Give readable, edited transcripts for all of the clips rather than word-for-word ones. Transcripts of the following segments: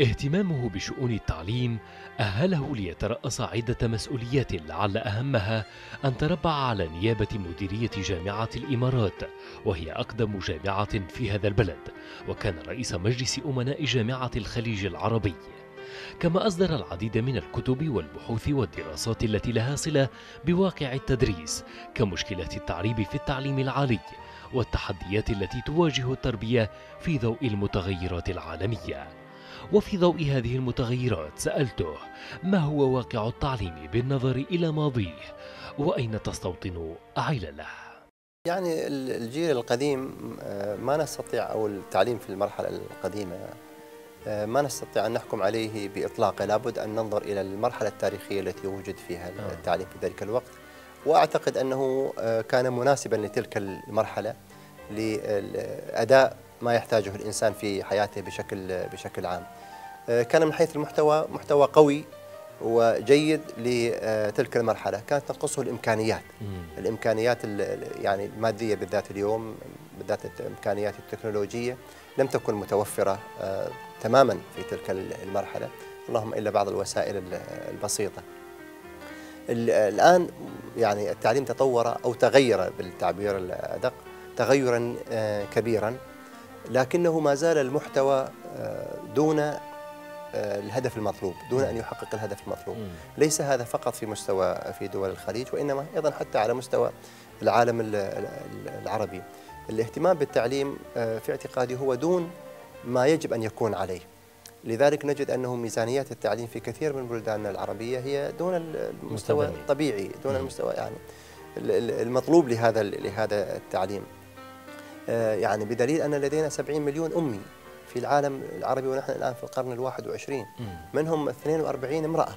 اهتمامه بشؤون التعليم أهله ليترأس عدة مسؤوليات لعل أهمها أن تربع على نيابة مديرية جامعة الإمارات، وهي أقدم جامعة في هذا البلد، وكان رئيس مجلس أمناء جامعة الخليج العربي. كما أصدر العديد من الكتب والبحوث والدراسات التي لها صلة بواقع التدريس، كمشكلة التعريب في التعليم العالي والتحديات التي تواجه التربية في ضوء المتغيرات العالمية. وفي ضوء هذه المتغيرات سألته: ما هو واقع التعليم بالنظر إلى ماضيه؟ وأين تستوطن علله؟ يعني الجيل القديم ما نستطيع، أو التعليم في المرحلة القديمة ما نستطيع أن نحكم عليه بإطلاقه، لابد أن ننظر إلى المرحلة التاريخية التي وجد فيها التعليم في ذلك الوقت. وأعتقد أنه كان مناسبا لتلك المرحلة لأداء ما يحتاجه الإنسان في حياته بشكل عام. كان من حيث المحتوى محتوى قوي وجيد لتلك المرحلة، كانت تنقصه الإمكانيات. الإمكانيات يعني المادية بالذات اليوم، بالذات الإمكانيات التكنولوجية لم تكن متوفرة تماما في تلك المرحلة، اللهم إلا بعض الوسائل البسيطة. الآن يعني التعليم تطور أو تغير بالتعبير الأدق تغيرا كبيرا، لكنه ما زال المحتوى دون الهدف المطلوب، دون أن يحقق الهدف المطلوب. ليس هذا فقط في مستوى في دول الخليج، وإنما أيضا حتى على مستوى العالم العربي. الاهتمام بالتعليم في اعتقادي هو دون ما يجب أن يكون عليه. لذلك نجد أنه ميزانيات التعليم في كثير من بلداننا العربية هي دون المستوى الطبيعي، دون المستوى يعني المطلوب لهذا التعليم. يعني بدليل أن لدينا 70 مليون أمي في العالم العربي، ونحن الآن في القرن ال21، منهم 42 امرأة.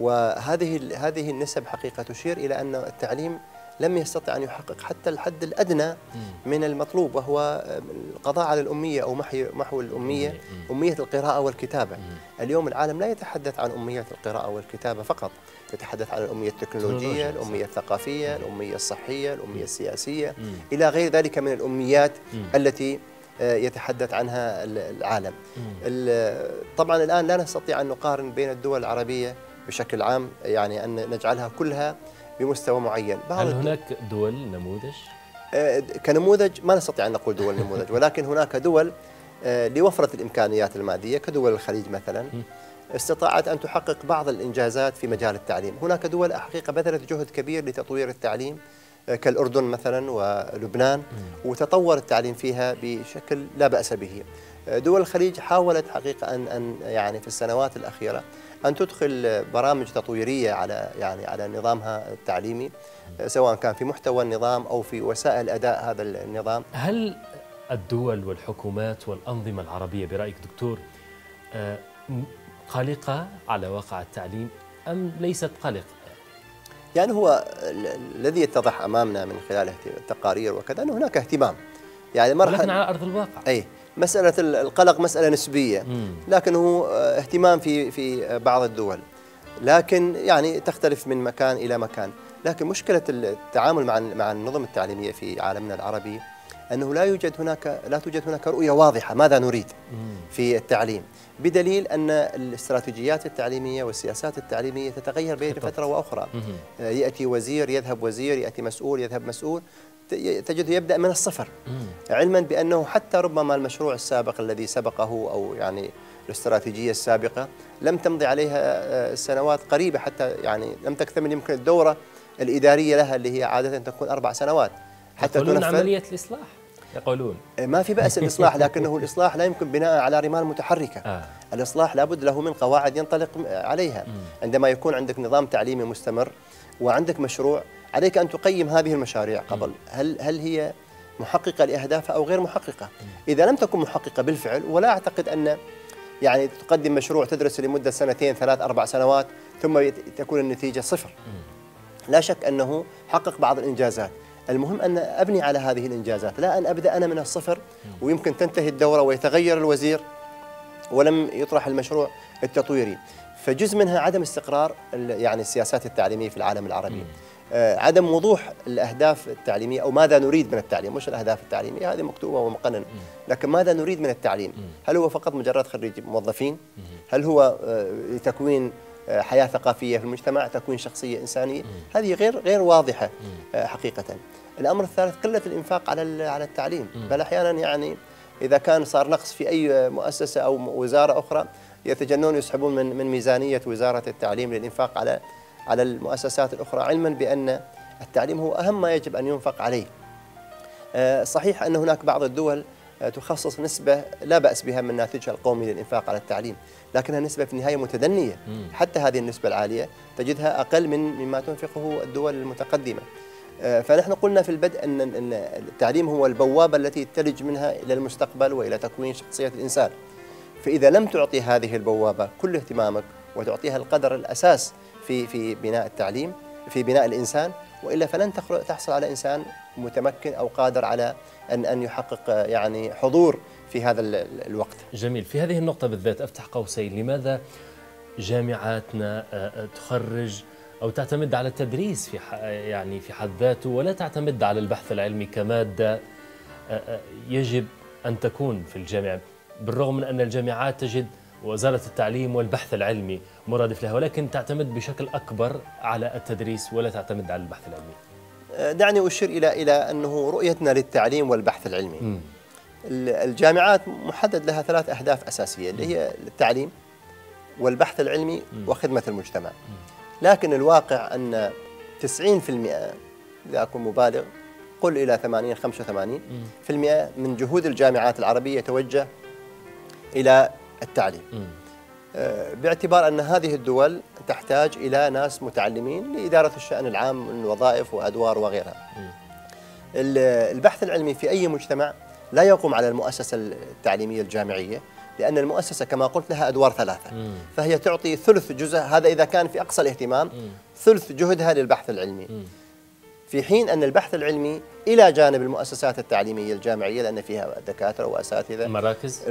وهذه النسب حقيقة تشير إلى أن التعليم لم يستطع أن يحقق حتى الحد الأدنى من المطلوب، وهو القضاء على الأمية أو محو الأمية، أمية القراءة والكتابة. اليوم العالم لا يتحدث عن أمية القراءة والكتابة فقط، يتحدث عن الأمية التكنولوجية، الأمية الثقافية، الأمية الصحية، الأمية السياسية، إلى غير ذلك من الأميات التي يتحدث عنها العالم. طبعا الآن لا نستطيع أن نقارن بين الدول العربية بشكل عام، يعني أن نجعلها كلها بمستوى معين. هل هناك دول نموذج؟ كنموذج ما نستطيع أن نقول دول نموذج، ولكن هناك دول لوفرة الإمكانيات المادية كدول الخليج مثلا استطاعت أن تحقق بعض الإنجازات في مجال التعليم. هناك دول حقيقة بذلت جهد كبير لتطوير التعليم كالأردن مثلا ولبنان، وتطور التعليم فيها بشكل لا بأس به. دول الخليج حاولت حقيقة أن يعني في السنوات الأخيرة أن تدخل برامج تطويرية على نظامها التعليمي، سواء كان في محتوى النظام أو في وسائل أداء هذا النظام. هل الدول والحكومات والأنظمة العربية برأيك دكتور قلقة على واقع التعليم أم ليست قلقة؟ يعني هو الذي يتضح أمامنا من خلال التقارير وكذا أن هناك اهتمام، يعني ولكن على أرض الواقع أي مسألة القلق مسألة نسبية، لكنه اهتمام في بعض الدول، لكن يعني تختلف من مكان إلى مكان. لكن مشكلة التعامل مع النظم التعليمية في عالمنا العربي أنه لا توجد هناك رؤية واضحة ماذا نريد في التعليم، بدليل أن الاستراتيجيات التعليمية والسياسات التعليمية تتغير بين فترة وأخرى. يأتي وزير يذهب وزير، يأتي مسؤول يذهب مسؤول، تجده يبدأ من الصفر، علما بأنه حتى ربما المشروع السابق الذي سبقه أو يعني الاستراتيجية السابقة لم تمضي عليها سنوات قريبة، حتى يعني لم تكتمل يمكن الدورة الإدارية لها اللي هي عادة تكون 4 سنوات حتى تنفذ. عملية الإصلاح يقولون ما في بأس الإصلاح، لكنه الإصلاح لا يمكن بناء على رمال متحركة. الإصلاح لابد له من قواعد ينطلق عليها. عندما يكون عندك نظام تعليمي مستمر وعندك مشروع، عليك أن تقيم هذه المشاريع قبل هل هي محققة لأهدافها أو غير محققة. إذا لم تكن محققة بالفعل، ولا أعتقد أن يعني تقدم مشروع تدرس لمدة 2 3 4 سنوات ثم تكون النتيجة صفر. لا شك أنه حقق بعض الإنجازات، المهم أن أبني على هذه الإنجازات، لا أن أبدأ أنا من الصفر ويمكن تنتهي الدورة ويتغير الوزير ولم يطرح المشروع التطويري. فجزء منها عدم استقرار يعني السياسات التعليمية في العالم العربي. عدم وضوح الأهداف التعليمية أو ماذا نريد من التعليم، مش الأهداف التعليمية هذه مكتوبة ومقننة، لكن ماذا نريد من التعليم؟ هل هو فقط مجرد خريج موظفين؟ هل هو لتكوين حياة ثقافية في المجتمع، تكوين شخصية إنسانية؟ هذه غير واضحة حقيقة. الأمر الثالث قلة الإنفاق على التعليم، بل أحيانا يعني إذا كان صار نقص في أي مؤسسة أو وزارة أخرى يتجنون يسحبون من ميزانية وزارة التعليم للإنفاق على المؤسسات الأخرى، علما بأن التعليم هو أهم ما يجب أن ينفق عليه. صحيح أن هناك بعض الدول تخصص نسبة لا بأس بها من ناتجها القومي للإنفاق على التعليم، لكنها نسبة في النهاية متدنية، حتى هذه النسبة العالية تجدها أقل مما تنفقه الدول المتقدمة. فنحن قلنا في البدء أن التعليم هو البوابة التي تلج منها إلى المستقبل وإلى تكوين شخصية الإنسان. فإذا لم تعطي هذه البوابة كل اهتمامك وتعطيها القدر الأساس في بناء التعليم، في بناء الإنسان، وإلا فلن تحصل على إنسان متمكن أو قادر على أن يحقق يعني حضور في هذا الوقت. جميل. في هذه النقطة بالذات أفتح قوسين، لماذا جامعاتنا تخرج أو تعتمد على التدريس في حد ذاته، ولا تعتمد على البحث العلمي كمادة يجب أن تكون في الجامعة، بالرغم من أن الجامعات تجد وزارة التعليم والبحث العلمي مرادف لها، ولكن تعتمد بشكل أكبر على التدريس ولا تعتمد على البحث العلمي؟ دعني أشير إلى أنه رؤيتنا للتعليم والبحث العلمي، الجامعات محدد لها 3 أهداف أساسية، اللي هي التعليم والبحث من وخدمة المجتمع. لكن الواقع أن 90%، إذا أكون مبالغ قل إلى 85% من جهود الجامعات العربية يتوجه إلى التعليم، باعتبار أن هذه الدول تحتاج إلى ناس متعلمين لإدارة الشأن العام من وظائف وأدوار وغيرها. البحث العلمي في أي مجتمع لا يقوم على المؤسسة التعليمية الجامعية، لأن المؤسسة كما قلت لها أدوار 3، فهي تعطي ثلث جزء، هذا إذا كان في أقصى الاهتمام، ثلث جهدها للبحث العلمي، في حين أن البحث العلمي إلى جانب المؤسسات التعليمية الجامعية، لأن فيها دكاترة وأساتذة، مراكز،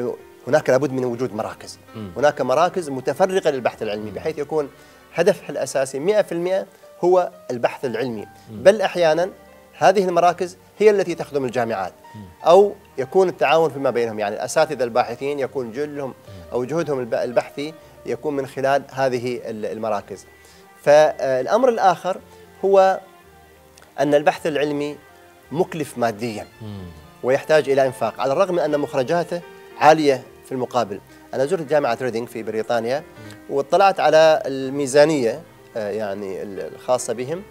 هناك لابد من وجود مراكز، هناك مراكز متفرقة للبحث العلمي، بحيث يكون هدفها الأساسي 100% هو البحث العلمي، بل أحيانا هذه المراكز هي التي تخدم الجامعات، أو يكون التعاون فيما بينهم، يعني الأساتذة الباحثين يكون جهدهم أو جهدهم البحثي يكون من خلال هذه المراكز. فالأمر الآخر هو أن البحث العلمي مكلف ماديا ويحتاج إلى إنفاق، على الرغم من أن مخرجاته عالية في المقابل. أنا زرت جامعة ريدينغ في بريطانيا واطلعت على الميزانية يعني الخاصة بهم،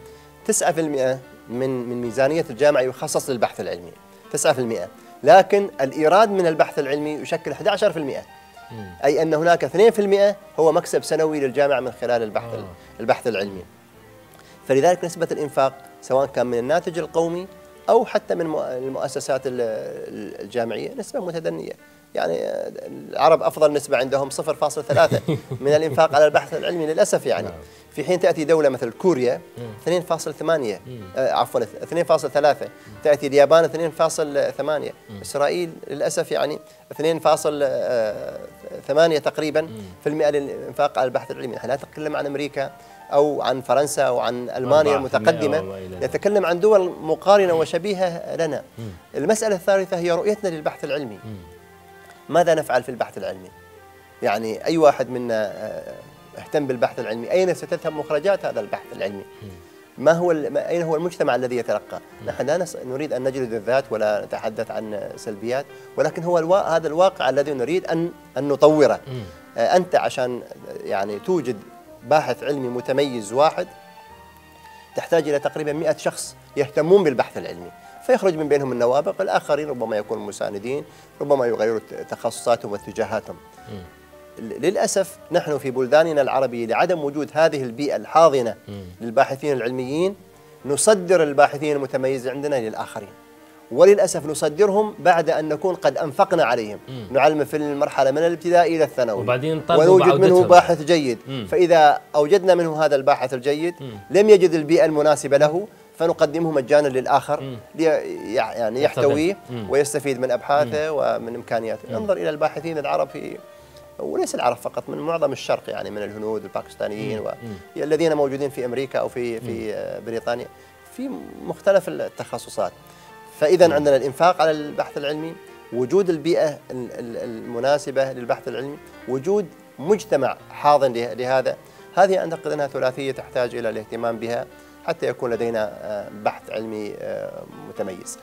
9% من ميزانية الجامعة يخصص للبحث العلمي، 9%، لكن الإيراد من البحث العلمي يشكل 11%، أي أن هناك 2% هو مكسب سنوي للجامعة من خلال البحث العلمي. فلذلك نسبة الإنفاق سواء كان من الناتج القومي أو حتى من المؤسسات الجامعية نسبة متدنية. يعني العرب أفضل نسبة عندهم 0.3 من الإنفاق على البحث العلمي للأسف، يعني في حين تأتي دولة مثل كوريا 2.8 عفوا 2.3، تأتي اليابان 2.8، إسرائيل للأسف يعني 2.8 تقريبا في المئة للإنفاق على البحث العلمي. نحن لا نتكلم عن أمريكا أو عن فرنسا أو عن ألمانيا المتقدمة، نتكلم عن دول مقارنة وشبيهة لنا. المسألة الثالثة هي رؤيتنا للبحث العلمي، ماذا نفعل في البحث العلمي؟ يعني أي واحد منا اهتم بالبحث العلمي، أين ستذهب مخرجات هذا البحث العلمي؟ أين هو المجتمع الذي يتلقى؟ نحن لا نريد أن نجلد الذات ولا نتحدث عن سلبيات، ولكن هو هذا الواقع الذي نريد أن نطوره. أنت عشان يعني توجد باحث علمي متميز واحد تحتاج إلى تقريبا 100 شخص يهتمون بالبحث العلمي، فيخرج من بينهم النوابغ، الآخرين ربما يكونوا مساندين، ربما يغيروا تخصصاتهم واتجاهاتهم. للأسف نحن في بلداننا العربية لعدم وجود هذه البيئة الحاضنة للباحثين العلميين نصدر الباحثين المتميزين عندنا للآخرين، وللأسف نصدرهم بعد أن نكون قد أنفقنا عليهم، نعلم في المرحلة من الابتدائي إلى الثانوي ونوجد منه باحث جيد، فإذا أوجدنا منه هذا الباحث الجيد لم يجد البيئة المناسبة له فنقدمه مجانا للآخر يعني يحتويه ويستفيد من أبحاثه ومن إمكانياته. انظر إلى الباحثين العرب وليس العرب فقط، من معظم الشرق، يعني من الهنود والباكستانيين والذين موجودين في أمريكا أو في بريطانيا في مختلف التخصصات. فإذا عندنا الإنفاق على البحث العلمي، وجود البيئة المناسبة للبحث العلمي، وجود مجتمع حاضن لهذا. هذه أعتقد أنها ثلاثية تحتاج إلى الاهتمام بها حتى يكون لدينا بحث علمي متميز.